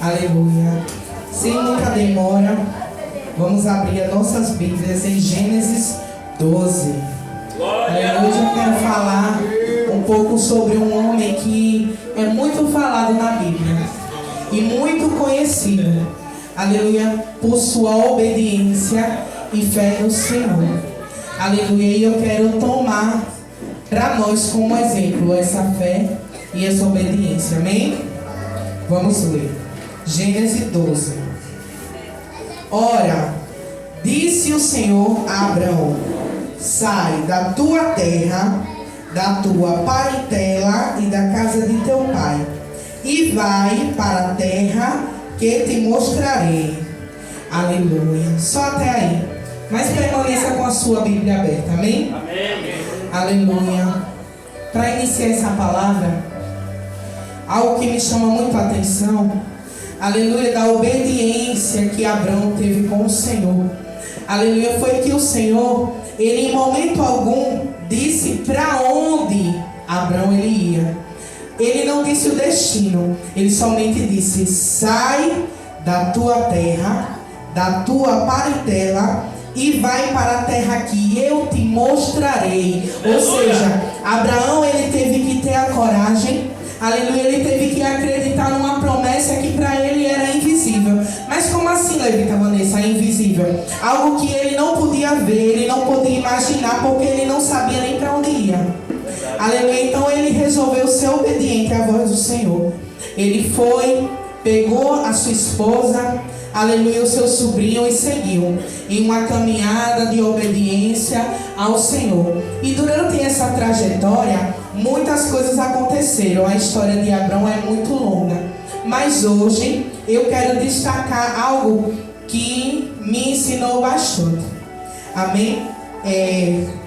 Aleluia. Sem muita demora, vamos abrir as nossas Bíblias em Gênesis 12. Hoje eu quero falar um pouco sobre um homem que é muito falado na Bíblia e muito conhecido, aleluia, por sua obediência e fé no Senhor. Aleluia. E eu quero tomar para nós como exemplo essa fé e essa obediência. Amém? Vamos ler. Gênesis 12. Ora, disse o Senhor a Abrão: sai da tua terra, da tua parentela e da casa de teu pai, e vai para a terra que te mostrarei. Aleluia. Só até aí. Mas permaneça com a sua Bíblia aberta. Amém? Amém. Aleluia. Para iniciar essa palavra, algo que me chama muito a atenção, aleluia, da obediência que Abrão teve com o Senhor. Aleluia, foi que o Senhor, ele em momento algum disse para onde Abrão ele ia. Ele não disse o destino, ele somente disse: sai da tua terra, da tua parentela, e vai para a terra que eu te mostrarei. Ou seja, Abraão ele teve que ter a coragem, aleluia, ele teve que acreditar numa promessa que para ele era invisível. Mas como assim, Levita Vanessa, é invisível? Algo que ele não podia ver, ele não podia imaginar, porque ele não sabia nem para onde ia. Aleluia. Então ele resolveu ser obediente à voz do Senhor. Ele foi, pegou a sua esposa, aleluia, o seu sobrinho, e seguiu em uma caminhada de obediência ao Senhor. E durante essa trajetória, muitas coisas aconteceram. A história de Abrão é muito longa, mas hoje eu quero destacar algo que me ensinou bastante. Amém?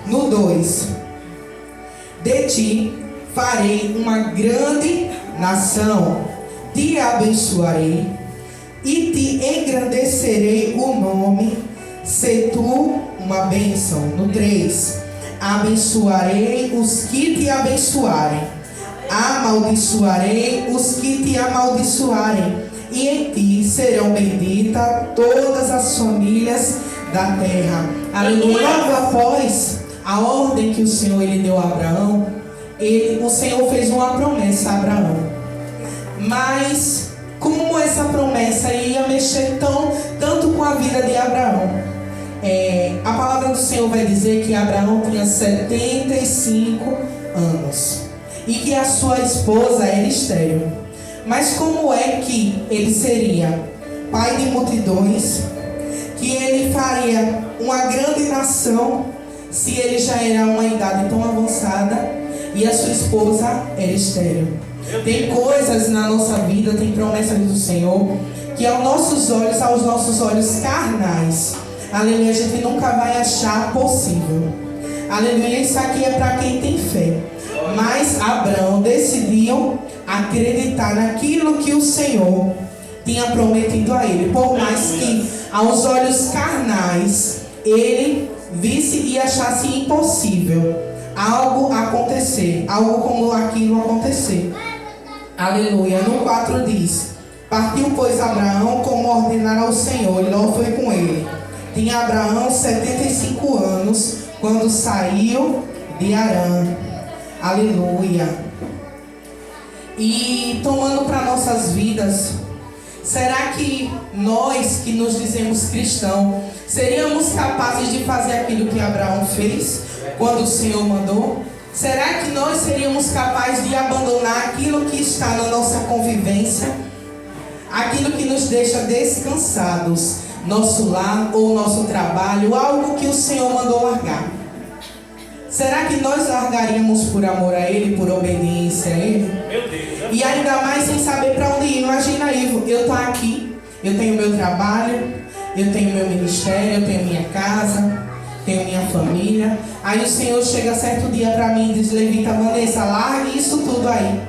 No 2: de ti farei uma grande nação, te abençoarei e te engrandecerei o nome, se tu uma bênção. No 3: abençoarei os que te abençoarem, amaldiçoarei os que te amaldiçoarem, e em ti serão benditas todas as famílias da terra. Aleluia. Logo após a ordem que o Senhor ele deu a Abraão, o Senhor fez uma promessa a Abraão. Mas como essa promessa ia mexer tanto com a vida de Abraão? A palavra do Senhor vai dizer que Abraão tinha 75 anos e que a sua esposa era estéril. Mas como é que ele seria pai de multidões, que ele faria uma grande nação, se ele já era uma idade tão avançada e a sua esposa era estéril? Tem coisas na nossa vida, tem promessas do Senhor, que aos nossos olhos carnais, aleluia, a gente nunca vai achar possível. Aleluia, isso aqui é para quem tem fé. Mas Abrão decidiu acreditar naquilo que o Senhor tinha prometido a ele. Por mais que aos olhos carnais ele visse e achasse impossível algo acontecer, algo como aquilo acontecer. Aleluia. No 4 diz: partiu, pois, Abraão como ordenara ao Senhor, e não foi com ele. Tinha Abraão 75 anos quando saiu de Harã. Aleluia. E tomando para nossas vidas, será que nós que nos dizemos cristãos seríamos capazes de fazer aquilo que Abraão fez quando o Senhor mandou? Será que nós seríamos capazes de abandonar aquilo que está na nossa convivência, aquilo que nos deixa descansados, nosso lar ou nosso trabalho, algo que o Senhor mandou largar? Será que nós largaríamos por amor a Ele, por obediência a Ele? Meu Deus. E ainda mais sem saber para onde ir. Imagina aí, eu estou aqui, eu tenho meu trabalho, eu tenho meu ministério, eu tenho minha casa, tenho minha família. Aí o Senhor chega certo dia para mim e diz: Levita Vanessa, largue isso tudo aí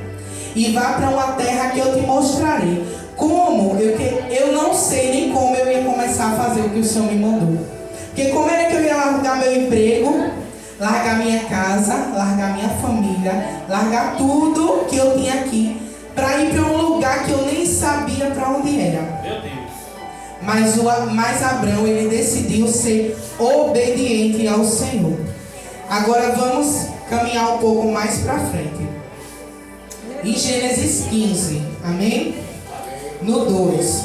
e vá para uma terra que eu te mostrarei. Como? Eu não sei nem como eu ia começar a fazer o que o Senhor me mandou. Porque como era que eu ia largar meu emprego, largar minha casa, largar minha família, largar tudo que eu tinha aqui para ir para um lugar que eu nem sabia para onde era. Meu Deus. Mas Abrão, ele decidiu ser obediente ao Senhor. Agora vamos caminhar um pouco mais para frente. Em Gênesis 15, amém? No 2.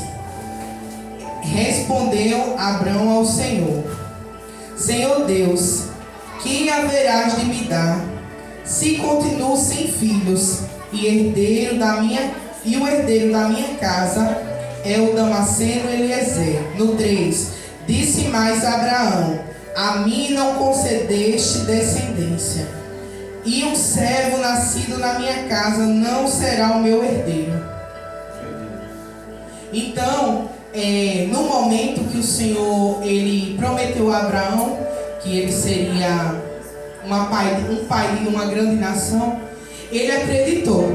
Respondeu Abrão ao Senhor: Senhor Deus, que haverás de me dar, se continuo sem filhos, e o herdeiro da minha casa é o Damasceno Eliezer? No 3. Disse mais Abraão: a mim não concedeste descendência, e um servo nascido na minha casa não será o meu herdeiro. Então, no momento que o Senhor ele prometeu a Abraão que ele seria um pai de uma grande nação, ele acreditou.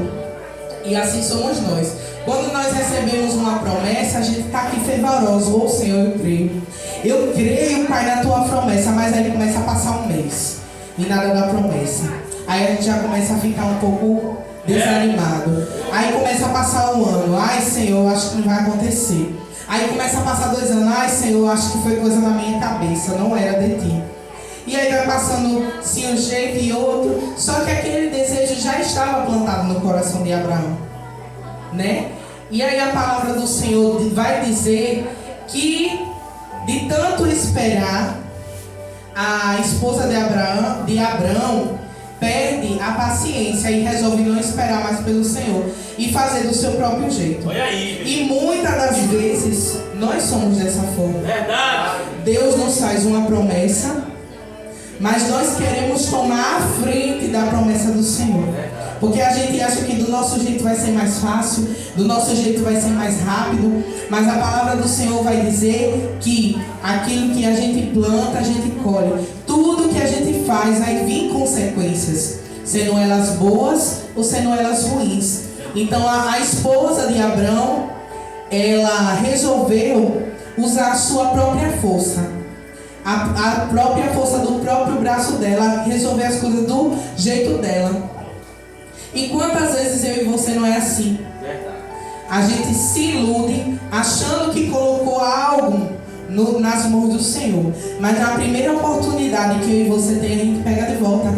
E assim somos nós. Quando nós recebemos uma promessa, a gente está aqui fervoroso. Ô Senhor, eu creio. Eu creio, Pai, na tua promessa. Mas aí começa a passar um mês e nada da promessa. Aí a gente já começa a ficar um pouco desanimado. Aí começa a passar um ano. Ai, Senhor, acho que não vai acontecer. Aí começa a passar 2 anos. Ai, Senhor, acho que foi coisa na minha cabeça. Não era de ti. E aí vai passando sim um jeito e outro. Só que aquele desejo já estava plantado no coração de Abraão, né? E aí a palavra do Senhor vai dizer que de tanto esperar, a esposa de Abraão perde a paciência e resolve não esperar mais pelo Senhor e fazer do seu próprio jeito. Olha aí. E muitas das vezes nós somos dessa forma. Verdade. Deus nos faz uma promessa, mas nós queremos tomar a frente da promessa do Senhor. Porque a gente acha que do nosso jeito vai ser mais fácil, do nosso jeito vai ser mais rápido. Mas a palavra do Senhor vai dizer que aquilo que a gente planta, a gente colhe. Tudo que a gente faz vai vir consequências, sendo elas boas ou sendo elas ruins. Então a esposa de Abrão, ela resolveu usar a sua própria força. A própria força do próprio braço dela, resolver as coisas do jeito dela. E quantas vezes eu e você não é assim? A gente se ilude achando que colocou algo nas mãos do Senhor, mas na primeira oportunidade que eu e você tem, a gente pega de volta.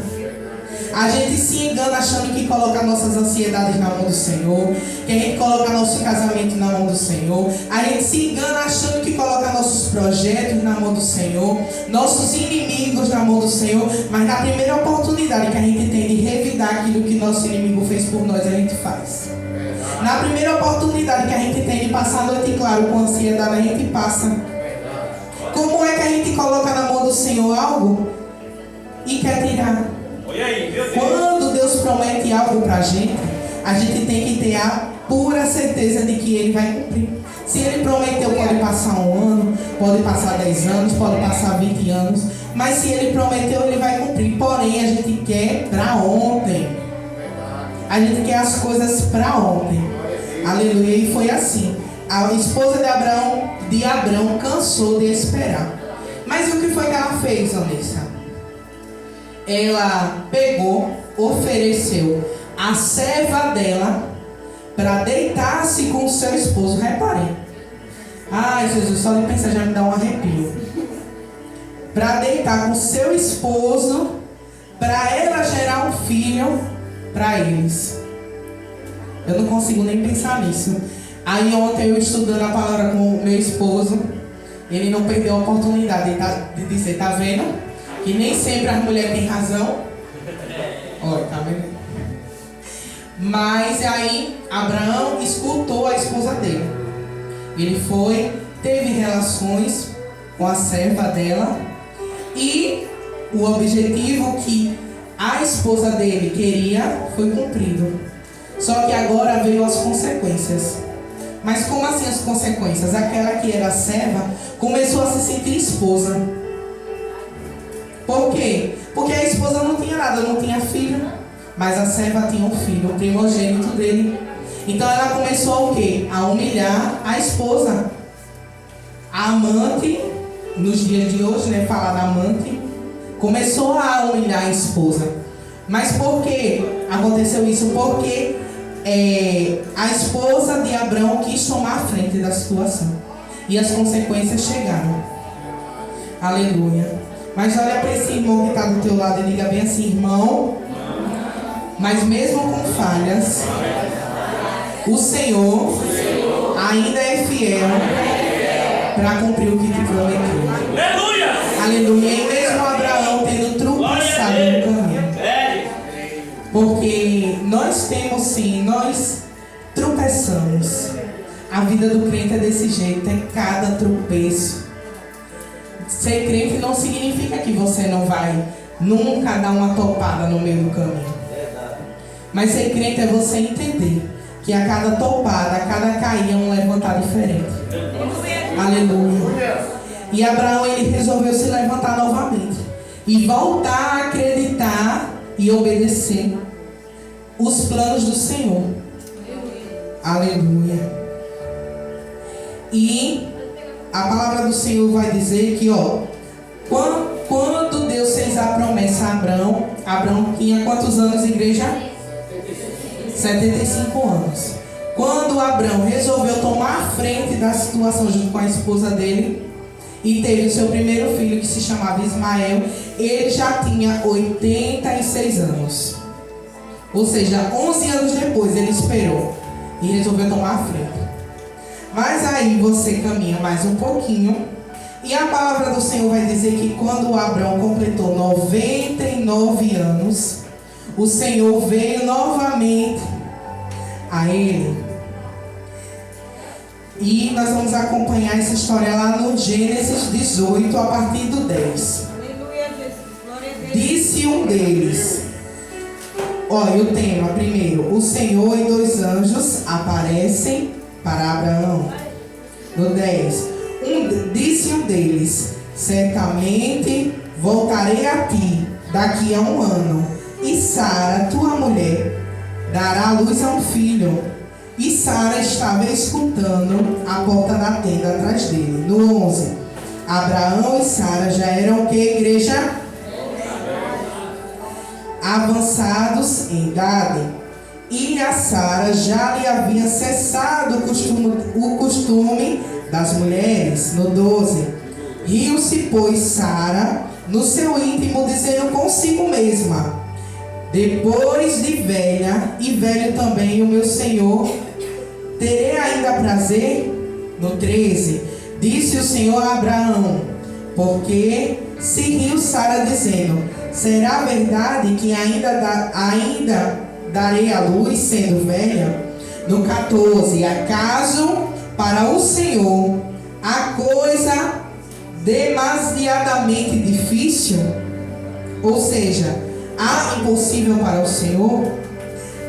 A gente se engana achando que coloca nossas ansiedades na mão do Senhor, que a gente coloca nosso casamento na mão do Senhor. A gente se engana achando que coloca nossos projetos na mão do Senhor, nossos inimigos na mão do Senhor. Mas na primeira oportunidade que a gente tem de revidar aquilo que nosso inimigo fez por nós, a gente faz. Na primeira oportunidade que a gente tem de passar a noite claro com ansiedade, a gente passa. Como é que a gente coloca na mão do Senhor algo e quer tirar? Quando Deus promete algo pra gente, a gente tem que ter a pura certeza de que Ele vai cumprir. Se Ele prometeu, pode passar 1 ano, pode passar 10 anos, pode passar 20 anos, mas se Ele prometeu, Ele vai cumprir. Porém, a gente quer pra ontem. A gente quer as coisas pra ontem. Aleluia. E foi assim. A esposa de Abrão cansou de esperar. Mas o que foi que ela fez, Vanessa? Ela pegou, ofereceu a serva dela para deitar-se com o seu esposo. Reparem. Ai, Jesus, só de pensar já me dá um arrepio. Para deitar com o seu esposo, para ela gerar um filho para eles. Eu não consigo nem pensar nisso. Aí ontem eu estudando a palavra com o meu esposo, ele não perdeu a oportunidade de dizer, tá vendo? Que nem sempre as mulheres têm razão. Olha, tá vendo? Mas aí Abraão escutou a esposa dele. Ele foi, teve relações com a serva dela. E o objetivo que a esposa dele queria foi cumprido. Só que agora veio as consequências. Mas como assim as consequências? Aquela que era serva começou a se sentir esposa. Por quê? Porque a esposa não tinha nada, não tinha filho, mas a serva tinha um filho, o primogênito dele. Então ela começou o quê? A humilhar a esposa. A amante, nos dias de hoje, né, falar da amante, começou a humilhar a esposa. Mas por que aconteceu isso? Porque a esposa de Abrão quis tomar a frente da situação. E as consequências chegaram. Aleluia. Mas olha para esse irmão que está do teu lado e diga bem assim: irmão, mas mesmo com falhas, o Senhor ainda é fiel para cumprir o que te prometeu. Aleluia! Aleluia. E mesmo Abraão tendo tropeçado no caminho. Porque nós temos sim, nós tropeçamos. A vida do crente é desse jeito, é cada tropeço. Ser crente não significa que você não vai nunca dar uma topada no meio do caminho. Mas ser crente é você entender que a cada topada, a cada cair é um levantar diferente. Aleluia. E Abraão, ele resolveu se levantar novamente e voltar a acreditar e obedecer os planos do Senhor. Aleluia. E a palavra do Senhor vai dizer que, quando Deus fez a promessa a Abraão, Abraão tinha quantos anos, igreja? 75 anos. Quando Abraão resolveu tomar a frente da situação junto com a esposa dele e teve o seu primeiro filho, que se chamava Ismael, ele já tinha 86 anos. Ou seja, 11 anos depois ele esperou e resolveu tomar a frente. Mas aí você caminha mais um pouquinho e a palavra do Senhor vai dizer que quando Abraão completou 99 anos, o Senhor veio novamente a ele. E nós vamos acompanhar essa história lá no Gênesis 18, a partir do 10. Aleluia, Jesus. Glória a Deus. Disse um deles. Olha o tema primeiro: o Senhor e 2 anjos aparecem para Abraão. No 10, disse um deles: certamente voltarei a ti daqui a 1 ano, e Sara, tua mulher, dará à luz a um filho. E Sara estava escutando a porta da tenda atrás dele. No 11, Abraão e Sara já eram o que, igreja? Avançados em idade. E a Sara já lhe havia cessado o costume das mulheres. No 12, riu-se, pois, Sara no seu íntimo, dizendo consigo mesma: depois de velha, e velho também o meu senhor, terei ainda prazer? No 13, disse o Senhor a Abraão: porque se riu Sara, dizendo: será verdade que ainda darei a luz, sendo velha? No 14, acaso para o Senhor a coisa demasiadamente difícil? Ou seja, há impossível para o Senhor?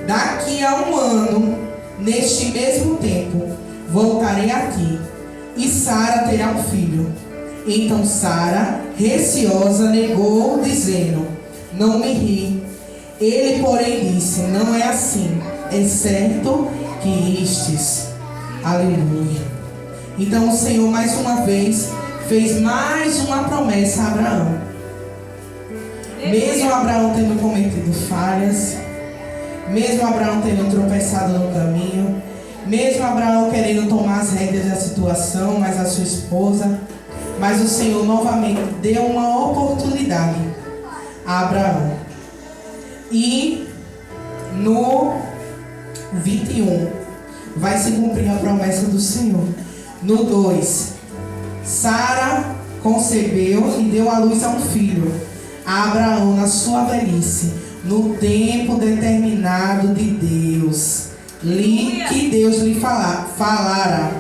Daqui a 1 ano, neste mesmo tempo, voltarei a ti, e Sara terá um filho. Então Sara, receosa, negou, dizendo: não me ri. Ele, porém, disse: não é assim, é certo que ristes. Aleluia. Então o Senhor, mais uma vez, fez mais uma promessa a Abraão. Mesmo Abraão tendo cometido falhas, mesmo Abraão tendo tropeçado no caminho, mesmo Abraão querendo tomar as rédeas da situação, mas a sua esposa, mas o Senhor novamente deu uma oportunidade a Abraão. E no 21 vai se cumprir a promessa do Senhor. No 2, Sara concebeu e deu à luz a um filho, a Abraão na sua velhice, no tempo determinado de Deus, que Deus lhe falara.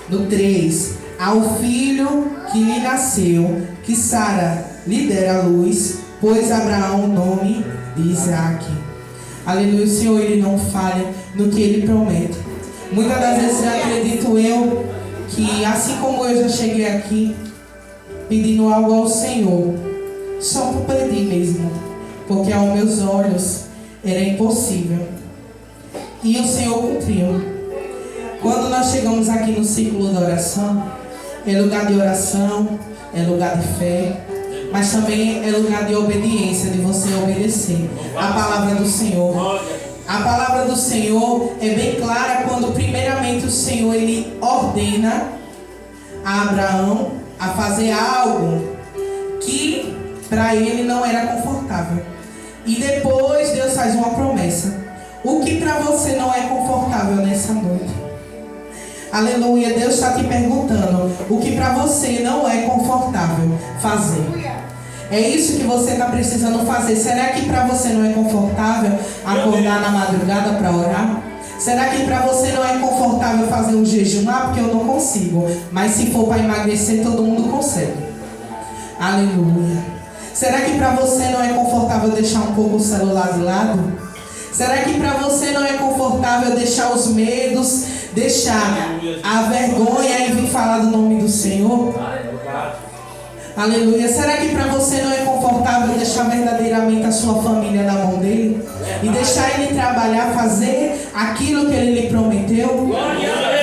No 3, ao filho que lhe nasceu, que Sara lhe dera à luz, pôs Abraão o nome de Isaac. Aleluia. O Senhor, ele não falha no que ele promete. Muitas das vezes acredito eu que, assim como eu já cheguei aqui pedindo algo ao Senhor, só por pedir mesmo, porque aos meus olhos era impossível, e o Senhor cumpriu. Quando nós chegamos aqui no círculo da oração, é lugar de oração, é lugar de fé, mas também é lugar de obediência, de você obedecer a palavra do Senhor. A palavra do Senhor é bem clara quando primeiramente o Senhor ele ordena a Abraão a fazer algo que para ele não era confortável. E depois Deus faz uma promessa. O que para você não é confortável nessa noite? Aleluia, Deus está te perguntando o que para você não é confortável fazer. É isso que você está precisando fazer. Será que para você não é confortável acordar na madrugada para orar? Será que para você não é confortável fazer um jejum? Ah, porque eu não consigo. Mas se for para emagrecer, todo mundo consegue. Aleluia. Será que para você não é confortável deixar um pouco o celular de lado? Será que para você não é confortável deixar os medos, deixar a vergonha e vir falar do nome do Senhor? Aleluia. Será que para você não é confortável deixar verdadeiramente a sua família na mão dele? E deixar ele trabalhar, fazer aquilo que ele lhe prometeu?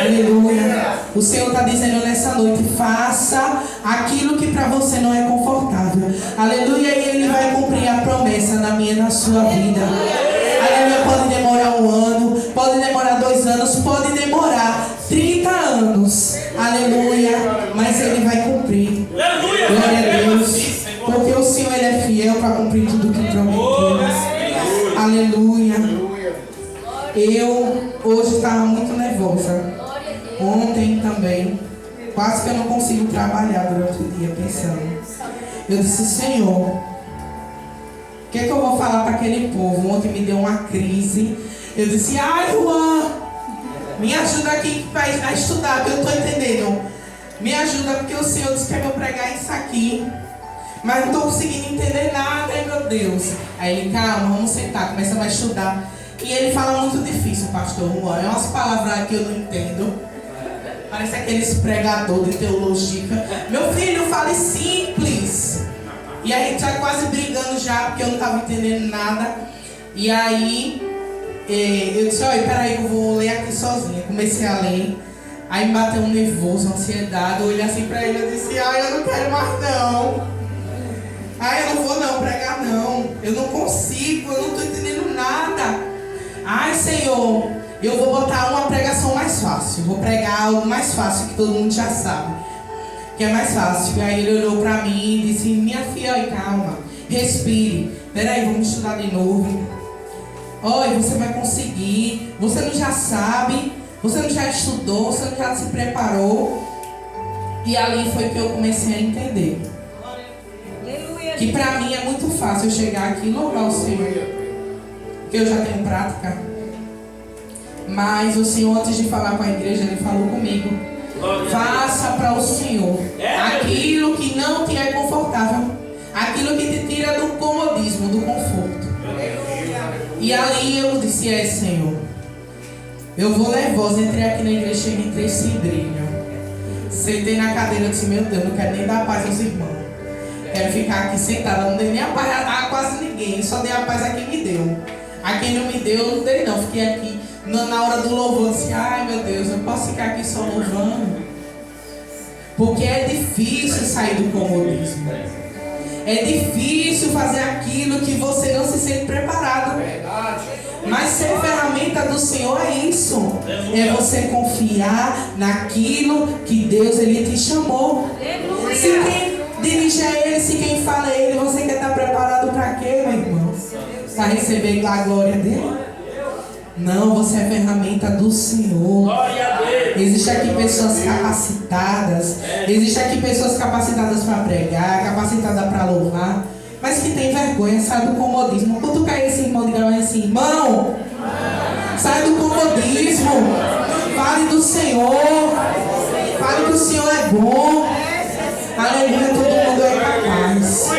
Aleluia. O Senhor está dizendo nessa noite, faça aquilo que para você não é confortável. Aleluia. E ele vai cumprir a promessa na minha e na sua vida. Aleluia. Pode demorar 1 ano, pode demorar 2 anos, pode demorar 30 anos. Aleluia. Mas ele vai cumprir. Glória a Deus. Porque o Senhor ele é fiel para cumprir tudo que prometeu. Aleluia. Eu hoje estava muito nervosa. Ontem também. Quase que eu não consigo trabalhar durante o dia pensando. Eu disse, Senhor, o que é que eu vou falar para aquele povo? Ontem me deu uma crise. Eu disse, ai Juan, me ajuda aqui a estudar, que eu estou entendendo. Me ajuda, porque o Senhor disse que é eu pregar isso aqui. Mas não estou conseguindo entender nada, ai meu Deus. Aí ele, calma, vamos sentar, começamos a estudar. E ele fala muito difícil, pastor Juan. É umas palavras que eu não entendo. Parece aqueles pregadores de teologia. Meu filho, fale simples. E a gente já quase brigando já, porque eu não estava entendendo nada. E aí, eu disse, olha, peraí que eu vou ler aqui sozinha. Comecei a ler. Aí me bateu um nervoso, uma ansiedade. Eu olhei assim pra ele e disse, ai, eu não quero mais não. Ai, eu não vou não pregar não. Eu não consigo, eu não estou entendendo nada. Ai, Senhor, eu vou botar uma pregação mais fácil. Vou pregar algo mais fácil que todo mundo já sabe. Que é mais fácil. Aí ele olhou pra mim e disse, minha filha, olha, calma, respire. Peraí, vamos estudar de novo. Olha, você vai conseguir. Você não já sabe. Você não já estudou. Você não já se preparou. E ali foi que eu comecei a entender. Que pra mim é muito fácil eu chegar aqui e louvar o Senhor. Porque eu já tenho prática. Mas o Senhor, antes de falar com a igreja, Ele falou comigo. Faça para o Senhor aquilo que não te é confortável. Aquilo que te tira do comodismo, do conforto. E ali eu disse, Senhor, eu vou nervosa, entrei aqui na igreja, cheguei, entrei sem brilho. Sentei na cadeira e disse, meu Deus, não quero nem dar paz aos irmãos. Quero ficar aqui sentada, não dei nem a paz a quase ninguém, só dei a paz a quem me deu. A quem não me deu, eu não dei não, fiquei aqui na hora do louvor, assim, ai meu Deus, eu posso ficar aqui só louvando? Porque é difícil sair do comodismo. É difícil fazer aquilo que você não se sente preparado. Mas ser ferramenta do Senhor é isso. É você confiar naquilo que Deus Ele te chamou. Se quem dirige é Ele, se quem fala é Ele, você quer estar preparado para quê, meu irmão? Para receber a glória dele? Não, você é ferramenta do Senhor. Existem aqui pessoas capacitadas. Existem aqui pessoas capacitadas para pregar, capacitadas para louvar, mas que tem vergonha, sai do comodismo. Quando cai esse irmão, diga assim, irmão, sai do comodismo. Fale do Senhor. Fale que o Senhor é bom. Aleluia, todo mundo é capaz.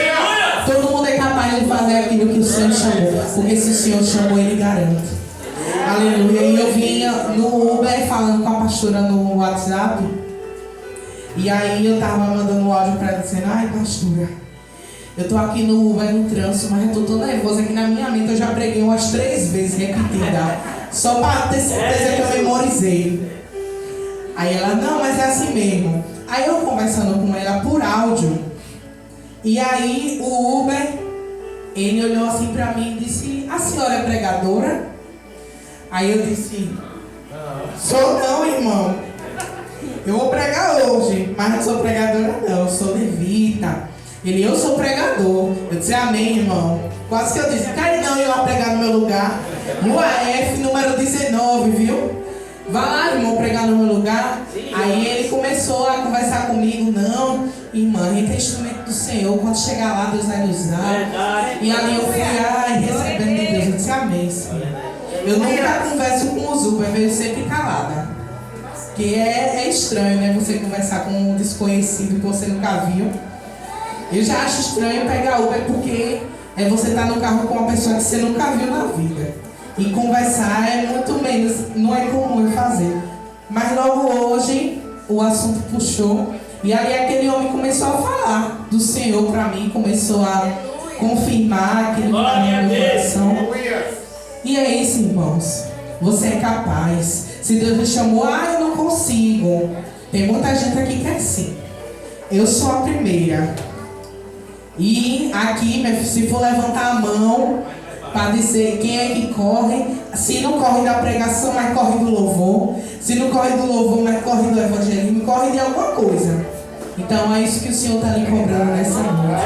Todo mundo é capaz de fazer aquilo que o Senhor chamou. Porque se o Senhor chamou, Ele garante. Aleluia. E eu vinha no Uber falando com a pastora no WhatsApp. E aí eu tava mandando um áudio pra ela dizendo, ai pastora, eu tô aqui no Uber no trânsito, mas eu tô tão nervosa que na minha mente eu já preguei umas 3 vezes repetida. Só pra ter certeza que eu memorizei. Aí ela, não, mas é assim mesmo. Aí eu conversando com ela por áudio. E aí o Uber, ele olhou assim pra mim e disse, a senhora é pregadora? Aí eu disse, sou não, irmão. Eu vou pregar hoje, mas não sou pregadora não, eu sou levita. Ele, eu sou pregador. Eu disse, amém, irmão. Quase que eu disse, quer não ir lá pregar no meu lugar? No AF, número 19, viu? Vai lá, irmão, pregar no meu lugar. Aí ele começou a conversar comigo. Não, irmã, a gente é instrumento do Senhor. Quando chegar lá, Deus vai nos dar. E ali eu fui, recebendo de Deus. Eu disse, amém, Senhor. Eu nunca converso com os Uber, eu sempre calada. Porque é estranho, né? Você conversar com um desconhecido que você nunca viu. Eu já acho estranho pegar Uber porque você tá no carro com uma pessoa que você nunca viu na vida. E conversar é muito menos, não é comum eu fazer. Mas logo hoje o assunto puxou e ali aquele homem começou a falar do Senhor para mim, começou a confirmar aquilo que estava no meu coração. E é isso, irmãos. Você é capaz. Se Deus me chamou, eu não consigo. Tem muita gente aqui que é assim. Eu sou a primeira. E aqui, se for levantar a mão para dizer quem é que corre, se não corre da pregação, mas corre do louvor. Se não corre do louvor, mas corre do evangelismo, corre de alguma coisa. Então é isso que o Senhor está lhe cobrando nessa noite.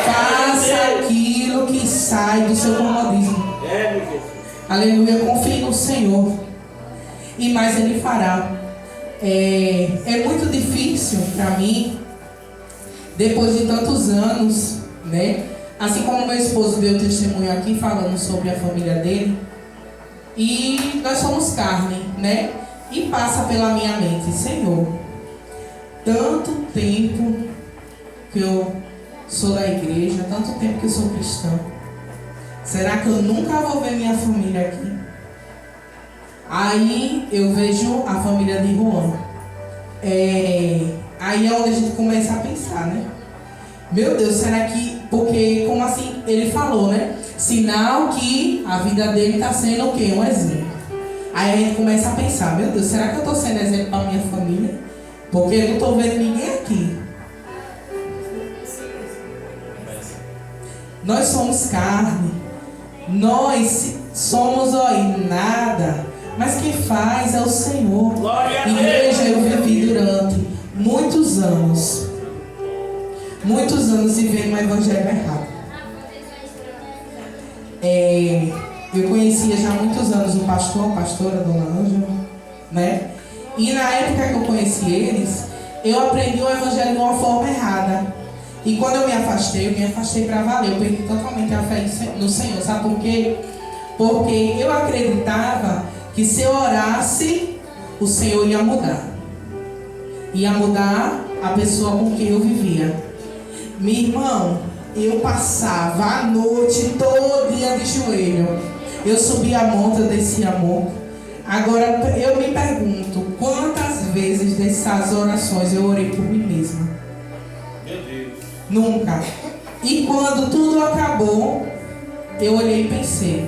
Faça aquilo que sai do seu comodismo. Aleluia, confie no Senhor. E mais Ele fará. É muito difícil para mim, depois de tantos anos, né? Assim como meu esposo deu testemunho aqui falando sobre a família dele. E nós somos carne, né? E passa pela minha mente, Senhor, tanto tempo que eu sou da igreja, tanto tempo que eu sou cristão. Será que eu nunca vou ver minha família aqui? Aí eu vejo a família de Juan. Aí é onde a gente começa a pensar, né? Meu Deus, será que... Porque, como assim, ele falou, né? Sinal que a vida dele está sendo o quê? Um exemplo. Aí a gente começa a pensar, meu Deus, será que eu estou sendo exemplo para minha família? Porque eu não estou vendo ninguém aqui. Nós somos carne. Nós somos, nada. Mas quem faz é o Senhor. Igreja, eu vivi durante muitos anos vivendo um evangelho errado. Eu conhecia já há muitos anos o pastor, a pastora, a dona Ângela, né? E na época que eu conheci eles, eu aprendi o evangelho de uma forma errada. E quando eu me afastei para valer. Eu perdi totalmente a fé no Senhor. Sabe por quê? Porque eu acreditava que se eu orasse, o Senhor ia mudar. Ia mudar a pessoa com quem eu vivia. Meu irmão, eu passava a noite todo dia de joelho. Eu subia a monte, eu descia a monte. Agora eu me pergunto, quantas vezes dessas orações eu orei por mim mesma? Meu Deus. Nunca. E quando tudo acabou, eu olhei e pensei,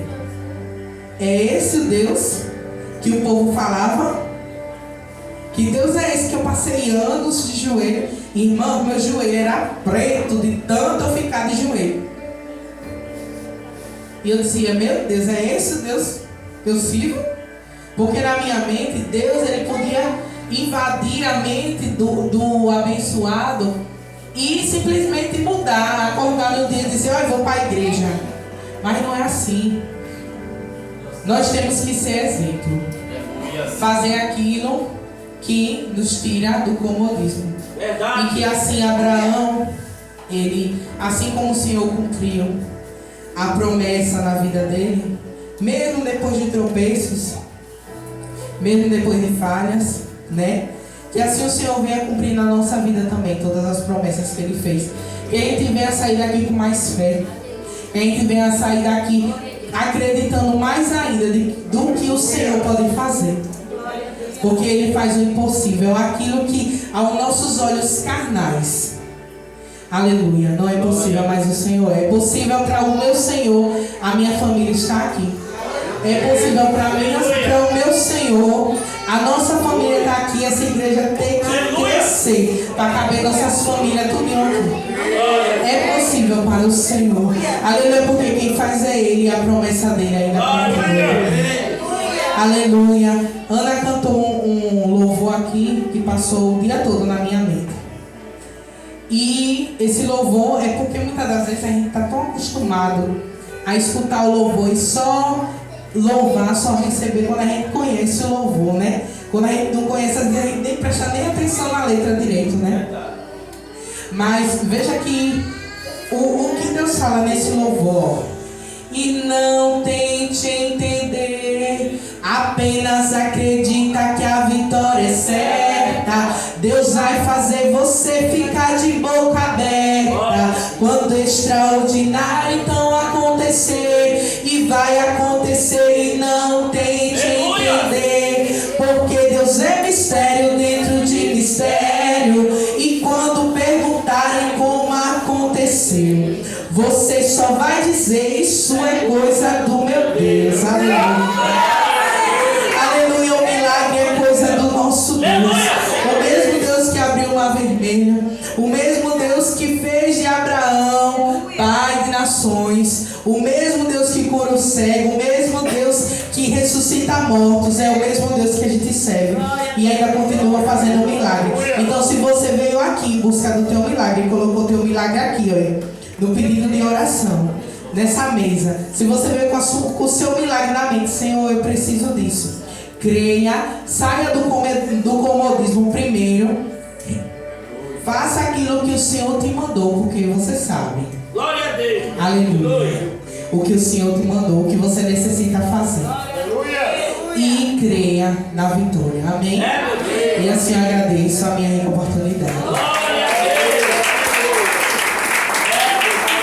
é esse o Deus que o povo falava? Que Deus é esse que eu passei anos de joelho? Irmão, meu joelho era preto de tanto eu ficar de joelho. E eu dizia, meu Deus, é esse o Deus que eu sirvo? Porque na minha mente, Deus ele podia invadir a mente do abençoado e simplesmente mudar, acordar no dia e dizer, eu vou para a igreja. Mas não é assim. Nós temos que ser exemplo. Fazer aquilo que nos tira do comodismo. E que assim Abraão, ele, assim como o Senhor cumpriu a promessa na vida dele, mesmo depois de tropeços, mesmo depois de falhas, né? Que assim o Senhor venha cumprir na nossa vida também todas as promessas que Ele fez. Que a gente venha sair daqui com mais fé. Que a gente venha sair daqui acreditando mais ainda do que o Senhor pode fazer. Porque Ele faz o impossível, aquilo que aos nossos olhos carnais, aleluia, não é possível, mas o Senhor é possível para o meu Senhor, a minha família está aqui. É possível para mim, para o meu Senhor, a nossa família está aqui, essa igreja tem que crescer para caber nossas famílias tudo aqui. É possível para o Senhor, aleluia, porque quem faz é Ele e a promessa dele ainda continua. Aleluia. Ana cantou um louvor aqui que passou o dia todo na minha mente. E esse louvor é porque muitas das vezes a gente está tão acostumado a escutar o louvor e só louvar, só receber quando a gente conhece o louvor, né? Quando a gente não conhece, às vezes a gente nem presta nem atenção na letra direito, né? Mas veja aqui o que Deus fala nesse louvor. E não tente entender, apenas acredita que a vitória é certa. Deus vai fazer você ficar de boca aberta quando o extraordinário então acontecer. E vai acontecer e não tente entender, porque Deus é mistério dentro de mistério. E quando perguntarem como aconteceu, você só vai dizer: isso é coisa do meu Deus. Aleluia. Aleluia, o milagre é coisa do nosso Deus. O mesmo Deus que abriu o mar vermelho, o mesmo Deus que fez de Abraão pai de nações, o mesmo Deus que cura o cego, o mesmo Deus que ressuscita mortos, é o mesmo Deus que a gente serve e ainda continua fazendo milagre. Então, se você veio aqui em busca do teu milagre e colocou o teu milagre aqui, olha, no pedido de oração, nessa mesa, se você veio com o seu milagre na mente: Senhor, eu preciso disso, creia, saia do comodismo primeiro, faça aquilo que o Senhor te mandou, porque você sabe. Glória a Deus. Aleluia. O que o Senhor te mandou, o que você necessita fazer. Aleluia. E creia na vitória. Amém? E assim eu agradeço a minha oportunidade.